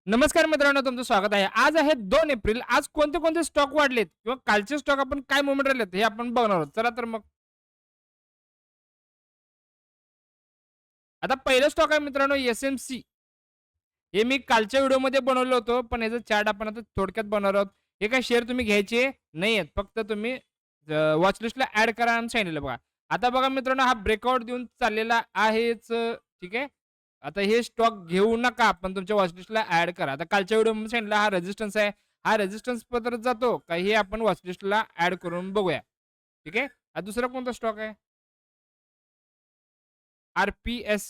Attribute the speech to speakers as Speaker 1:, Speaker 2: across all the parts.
Speaker 1: नमस्कार मित्रांनो, तुमचं स्वागत आहे. आज आहे 2 एप्रिल. आज कोणते कोणते स्टॉक वाढलेत किंवा कालचे स्टॉक आपण काय मूव्हमेंट राहिलेत हे आपण बघणार आहोत. चला तर मग. आता पहिलं स्टॉक आहे मित्रांनो एस-एम-सी. हे मी कालच्या व्हिडिओमध्ये बनवलं होतं, पण याचं चार्ट आपण आता थोडक्यात बनवणार आहोत. हे काही शेअर तुम्ही घ्यायचे नाहीयेत. फक्त तुम्ही वॉच लिस्टला ॲड करा म्हणून सांगितलेलं बघा. आता बघा मित्रांनो, हा ब्रेकआउट देऊन चाललेला आहेच. ठीक आहे. आता हे स्टॉक घेऊ नका, पण तुमच्या वॉच लिस्टला ॲड करा. आता कालच्या व्हिडिओमध्ये सांगितलं हा रेझिस्टन्स आहे. हा रेझिस्टन्स पत्रच जातो का हे आपण वॉच लिस्टला ॲड करून बघूया. ठीक आहे. हा दुसरा कोणता स्टॉक आहे? आर-पी-एस.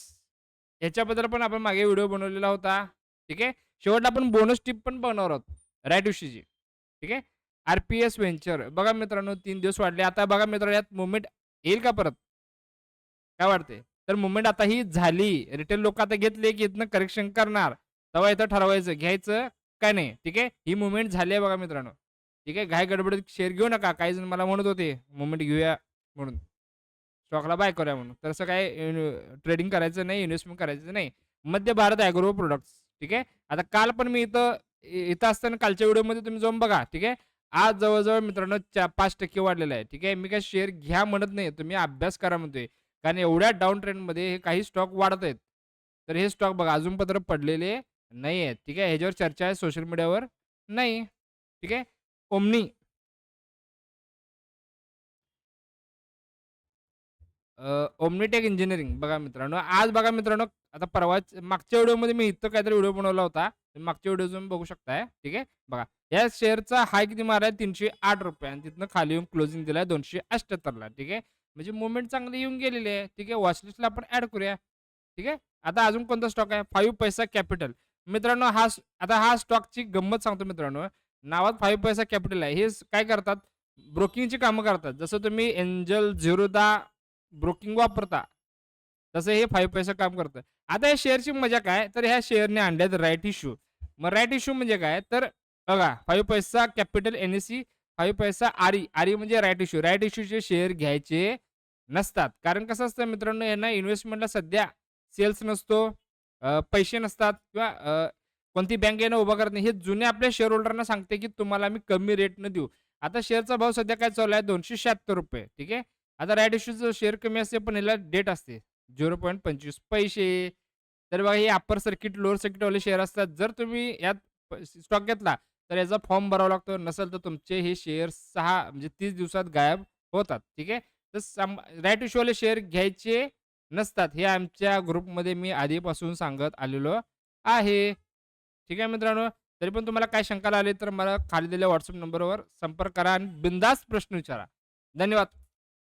Speaker 1: ह्याच्याबद्दल पण आपण मागे व्हिडिओ बनवलेला होता. ठीक आहे. शेवटला आपण बोनस टिप पण बनवणार आहोत. राईट इश्यूची. ठीक आहे. R-P-S venture. बघा मित्रांनो 3 दिवस वाढले. आता बघा मित्रांनो यात मूव्हमेंट येईल का परत? काय वाटतंय? तर मूव्हमेंट आता ही झाली. रिटेल लोकं आता घेतले, की इथनं करेक्शन करणार. तेव्हा इथं ठरवायचं घ्यायचं काय नाही. ठीक आहे. ही मूव्हमेंट झाली आहे बघा मित्रांनो. ठीक आहे. घाई गडबडीत शेअर घेऊ नका. काही जण मला म्हणत होते मूव्हमेंट घेऊया म्हणून. स्टॉकला बाय करूया म्हणून. तर असं काय ट्रेडिंग करायचं नाही, इन्व्हेस्टमेंट करायचं नाही. मध्य भारत ॲग्रो प्रॉडक्ट्स. ठीक आहे. आता काल पण मी इथं असताना कालच्या व्हिडिओमध्ये तुम्ही जाऊन बघा. ठीक आहे. आज जवळ-जवळ मित्रांनो 5% वाढलेलं आहे. ठीक आहे. मी काय शेअर घ्या म्हणत नाही. तुम्ही अभ्यास करा म्हणतोय. कारण एवढ्या डाउन ट्रेंडमध्ये हे काही स्टॉक वाढत आहेत. तर हे स्टॉक बघा अजून पत्र पडलेले नाही आहेत. ठीक आहे. ह्याच्यावर चर्चा आहे सोशल मीडियावर नाही. ठीक आहे. ओमनी ओमनीटेक इंजिनिअरिंग बघा मित्रांनो, आज बघा मित्रांनो, आता परवाच मागच्या व्हिडिओमध्ये मी इथं काहीतरी व्हिडिओ बनवला होता. तुम्ही मागच्या व्हिडिओ तुम्ही बघू शकताय. ठीक आहे. बघा, या शेअरचा हाय किती मारलाय ₹308 आणि तिथनं खाली येऊन क्लोजिंग दिलाय 278 ठीक आहे. म्हणजे मूव्हमेंट चांगली येऊन गेलेली आहे. ठीक आहे. वॉच लिस्टला आपण ॲड करूया. ठीक आहे. आता अजून कोणता स्टॉक आहे? 5 पैसा कॅपिटल. मित्रांनो आता हा स्टॉकची गंमत सांगतो मित्रांनो. नावात 5 पैसा कॅपिटल आहे. हे काय करतात? ब्रोकिंगची कामं करतात. जसं तुम्ही एंजल, झिरोधा ब्रोकिंग वापरता, तसं हे 5 पैसा काम करतं. आता या शेअरची मजा काय? तर ह्या शेअरने आणल्यात राईट इश्यू. मग राईट इश्यू म्हणजे काय? तर बघा 5 पैसा कॅपिटल एन-एस-सी, 5 पैसा आर-ई. आर-ई म्हणजे राईट इश्यू. राईट इश्यूचे शेअर घ्यायचे नसतात. कारण कसं असतं मित्रांनो, यांना इन्व्हेस्टमेंटला सध्या सेल्स नसतो, पैसे नसतात किंवा कोणती बँक यांना उभा करत नाही. हे जुने आपल्या शेअर होल्डरना सांगते, की तुम्हाला आम्ही कमी रेटनं देऊ. आता शेअरचा भाव सध्या काय चालू आहे? ₹276. ठीक आहे. आता राईट इश्यूचं शेअर कमी असते, पण ह्याला डेट असते 0.25 पैसे. तर बघा हे अप्पर सर्किट, लोअर सर्किटवाले शेअर असतात. जर तुम्ही यात स्टॉक घेतला, तर याचा फॉर्म भरावा लागतो. नसेल तर तुमचे हे शेअर 6 म्हणजे 30 दिवसात गायब होतात. ठीक आहे. तर राईट इश्यूवाले शेअर घ्यायचे नसतात. हे आमच्या ग्रुपमध्ये मी आधीपासून सांगत आलेलो आहे. ठीक आहे मित्रांनो. तरी पण तुम्हाला काय शंका आली तर मला खाली दिलेल्या WhatsApp नंबरवर संपर्क करा आणि बिनधास्त प्रश्न विचारा. धन्यवाद.